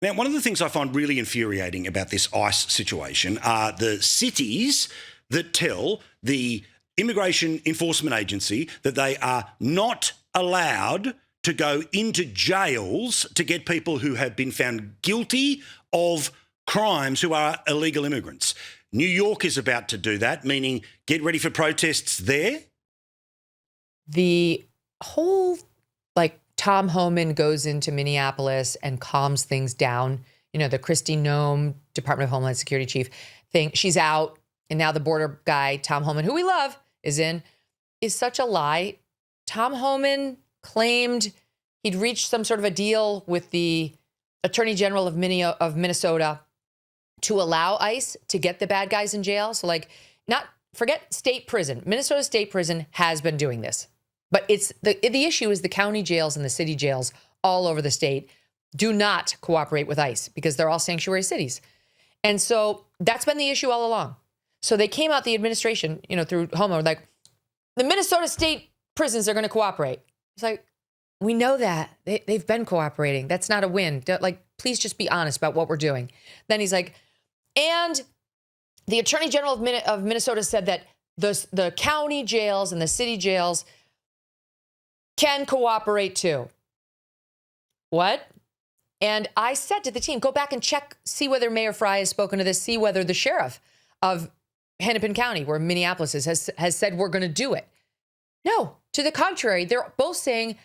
Now, one of the things I find really infuriating about this ICE situation are the cities that tell the Immigration Enforcement Agency that they are not allowed to go into jails to get people who have been found guilty of crimes who are illegal immigrants. New York is about to do that, meaning get ready for protests there. The whole, Tom Homan goes into Minneapolis and calms things down. You know, the Kristi Noem, Department of Homeland Security chief thing, she's out. And now the border guy, Tom Homan, who we love, is such a lie. Tom Homan claimed he'd reached some sort of a deal with the Attorney General of Minnesota to allow ICE to get the bad guys in jail. So forget state prison. Minnesota State Prison has been doing this. But it's the issue is the county jails and the city jails all over the state do not cooperate with ICE because they're all sanctuary cities. And so that's been the issue all along. So they came out, the administration, through Homo, like, the Minnesota state prisons are going to cooperate. It's like, we know that. They've been cooperating. That's not a win. Please just be honest about what we're doing. Then he's like, and the Attorney General of Minnesota said that the county jails and the city jails can cooperate too. What? And I said to the team, go back and check, see whether Mayor Fry has spoken to this, see whether the sheriff of Hennepin County, where Minneapolis is, has said we're going to do it. No, to the contrary, they're both saying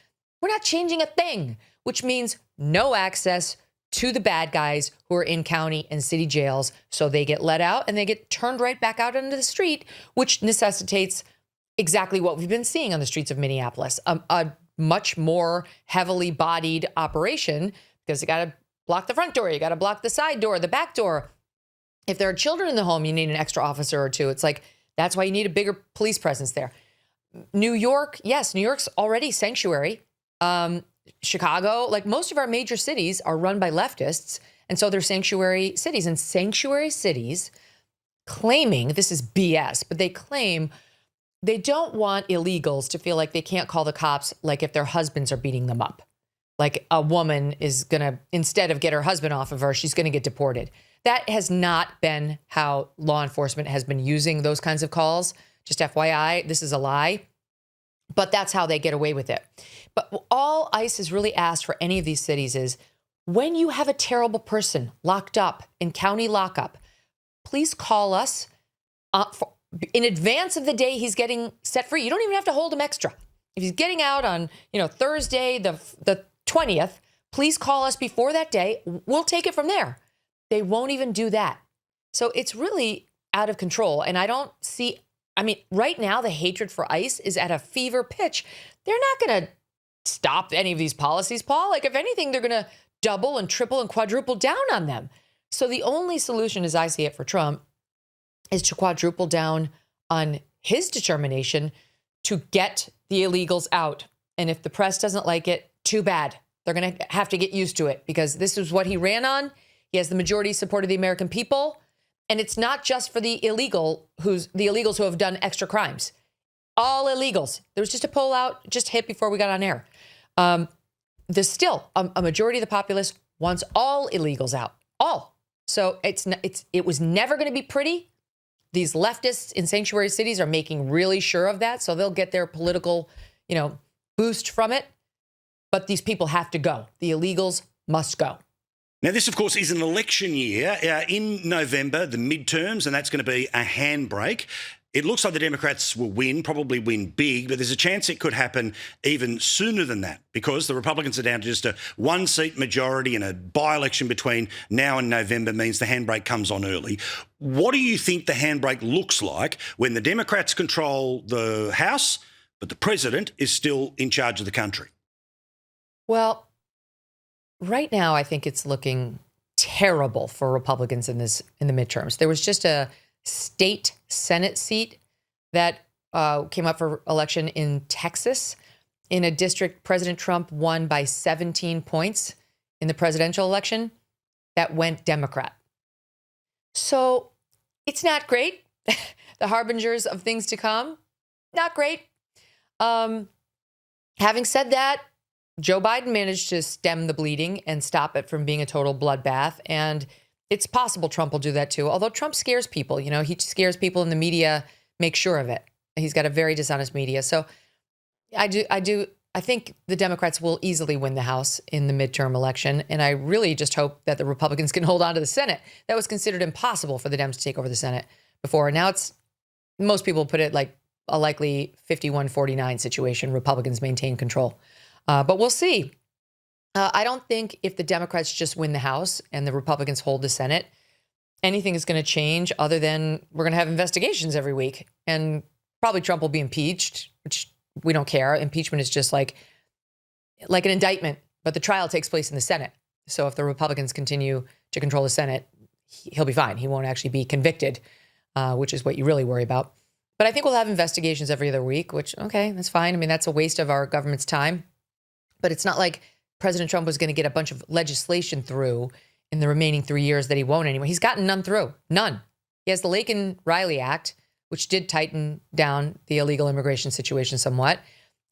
we're not changing a thing, which means no access to the bad guys who are in county and city jails. So they get let out and they get turned right back out onto the street, which necessitates exactly what we've been seeing on the streets of Minneapolis, a much more heavily bodied operation because you got to block the front door, you got to block the side door, the back door. If there are children in the home, you need an extra officer or two. It's like, that's why you need a bigger police presence there. New York, yes, New York's already sanctuary. Chicago, most of our major cities are run by leftists. And so they're sanctuary cities. And sanctuary cities claiming, this is BS, but they claim they don't want illegals to feel like they can't call the cops if their husbands are beating them up. Like a woman is going to, instead of get her husband off of her, she's going to get deported. That has not been how law enforcement has been using those kinds of calls. Just FYI, this is a lie. But that's how they get away with it. But all ICE has really asked for any of these cities is, when you have a terrible person locked up in county lockup, please call us in advance of the day he's getting set free. You don't even have to hold him extra. If he's getting out on, Thursday, the 20th, please call us before that day. We'll take it from there. They won't even do that. So it's really out of control. And I don't see, right now the hatred for ICE is at a fever pitch. They're not going to stop any of these policies, Paul. If anything, they're going to double and triple and quadruple down on them. So the only solution, as I see it for Trump, is to quadruple down on his determination to get the illegals out. And if the press doesn't like it, too bad. They're going to have to get used to it because this is what he ran on. He has the majority support of the American people. And it's not just for the illegals who have done extra crimes. All illegals. There was just a poll out, just hit before we got on air. There's still a majority of the populace wants all illegals out. All. So it was never going to be pretty. These leftists in sanctuary cities are making really sure of that. So they'll get their political, boost from it. But these people have to go. The illegals must go. Now, this, of course, is an election year. In November, the midterms, and that's going to be a handbrake. It looks like the Democrats will win, probably win big, but there's a chance it could happen even sooner than that because the Republicans are down to just a one-seat majority and a by-election between now and November means the handbrake comes on early. What do you think the handbrake looks like when the Democrats control the House, but the president is still in charge of the country? Well, right now, I think it's looking terrible for Republicans in the midterms. There was just a state Senate seat that came up for election in Texas in a district President Trump won by 17 points in the presidential election that went Democrat. So it's not great. The harbingers of things to come, not great. Having said that, Joe Biden managed to stem the bleeding and stop it from being a total bloodbath. And it's possible Trump will do that too. Although Trump scares people, he scares people in the media, make sure of it. He's got a very dishonest media. So I think the Democrats will easily win the House in the midterm election. And I really just hope that the Republicans can hold on to the Senate. That was considered impossible for the Dems to take over the Senate before. And now most people put it like a likely 51-49 situation. Republicans maintain control. But we'll see. I don't think if the Democrats just win the House and the Republicans hold the Senate, anything is going to change other than we're going to have investigations every week. And probably Trump will be impeached, which we don't care. Impeachment is just like an indictment, but the trial takes place in the Senate. So if the Republicans continue to control the Senate, he'll be fine. He won't actually be convicted, which is what you really worry about. But I think we'll have investigations every other week, which, okay, that's fine. I mean, that's a waste of our government's time. But it's not like President Trump was going to get a bunch of legislation through in the remaining 3 years that he won't anymore. He's gotten none through. None. He has the Laken-Riley Act, which did tighten down the illegal immigration situation somewhat.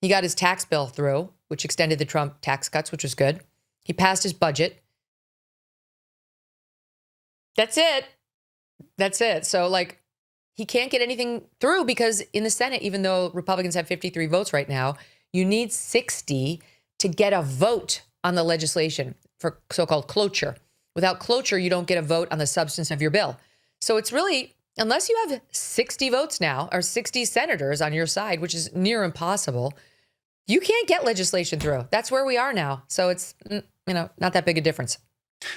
He got his tax bill through, which extended the Trump tax cuts, which was good. He passed his budget. That's it. That's it. So, he can't get anything through because in the Senate, even though Republicans have 53 votes right now, you need 60 to get a vote on the legislation for so-called cloture. Without cloture, you don't get a vote on the substance of your bill. So it's really, unless you have 60 votes now or 60 senators on your side, which is near impossible, you can't get legislation through. That's where we are now. So it's, not that big a difference.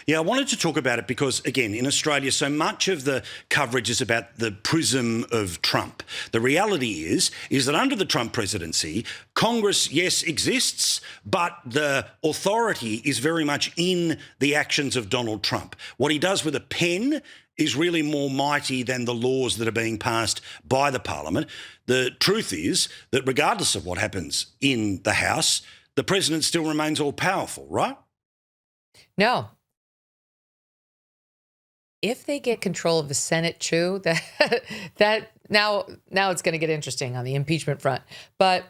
Yeah, I wanted to talk about it because, again, in Australia, so much of the coverage is about the prism of Trump. The reality is that under the Trump presidency, Congress, yes, exists, but the authority is very much in the actions of Donald Trump. What he does with a pen is really more mighty than the laws that are being passed by the parliament. The truth is that regardless of what happens in the House, the president still remains all-powerful, right? No. If they get control of the Senate, too, that now it's going to get interesting on the impeachment front. But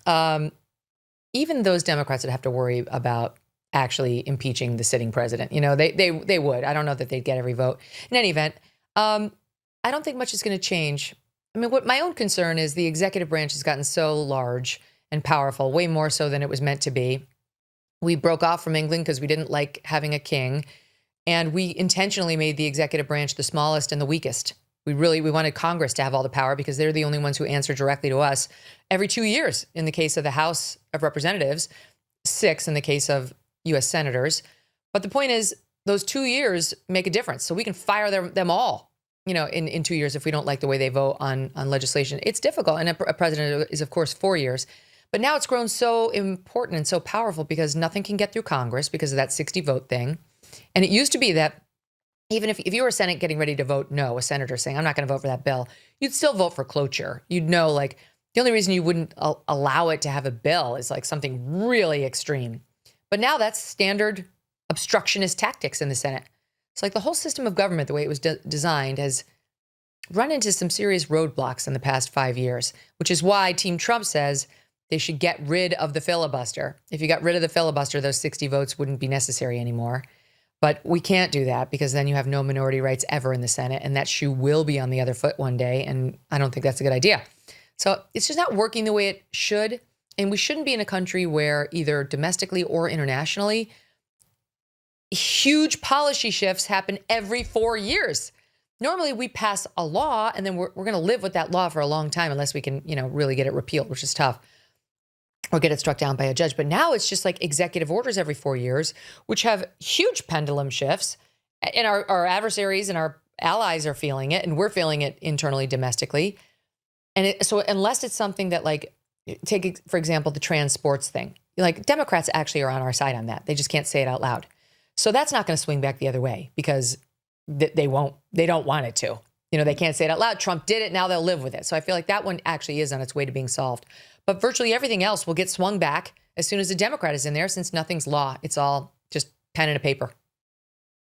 even those Democrats would have to worry about actually impeaching the sitting president. They would. I don't know that they'd get every vote. In any event, I don't think much is going to change. I mean, what my own concern is the executive branch has gotten so large and powerful, way more so than it was meant to be. We broke off from England because we didn't like having a king. And we intentionally made the executive branch the smallest and the weakest. We wanted Congress to have all the power because they're the only ones who answer directly to us every 2 years in the case of the House of Representatives, 6 in the case of U.S. senators. But the point is, those 2 years make a difference. So we can fire them all, in 2 years if we don't like the way they vote on legislation. It's difficult. And a president is, of course, 4 years. But now it's grown so important and so powerful because nothing can get through Congress because of that 60 vote thing. And it used to be that even if you were a Senate getting ready to vote no, a senator saying, I'm not going to vote for that bill, you'd still vote for cloture. You'd know, the only reason you wouldn't allow it to have a bill is something really extreme. But now that's standard obstructionist tactics in the Senate. It's the whole system of government, the way it was designed, has run into some serious roadblocks in the past 5 years, which is why Team Trump says they should get rid of the filibuster. If you got rid of the filibuster, those 60 votes wouldn't be necessary anymore. But we can't do that because then you have no minority rights ever in the Senate, and that shoe will be on the other foot one day, and I don't think that's a good idea. So it's just not working the way it should, and we shouldn't be in a country where either domestically or internationally, huge policy shifts happen every 4 years. Normally we pass a law, and then we're going to live with that law for a long time unless we can, really get it repealed, which is tough, or get it struck down by a judge. But now it's just executive orders every 4 years, which have huge pendulum shifts. And our adversaries and our allies are feeling it, and we're feeling it internally, domestically. And so unless it's something that take, for example, the trans sports thing, Democrats actually are on our side on that. They just can't say it out loud. So that's not going to swing back the other way because they don't want it to. They can't say it out loud. Trump did it. Now they'll live with it. So I feel like that one actually is on its way to being solved. But virtually everything else will get swung back as soon as a Democrat is in there, since nothing's law. It's all just pen and a paper.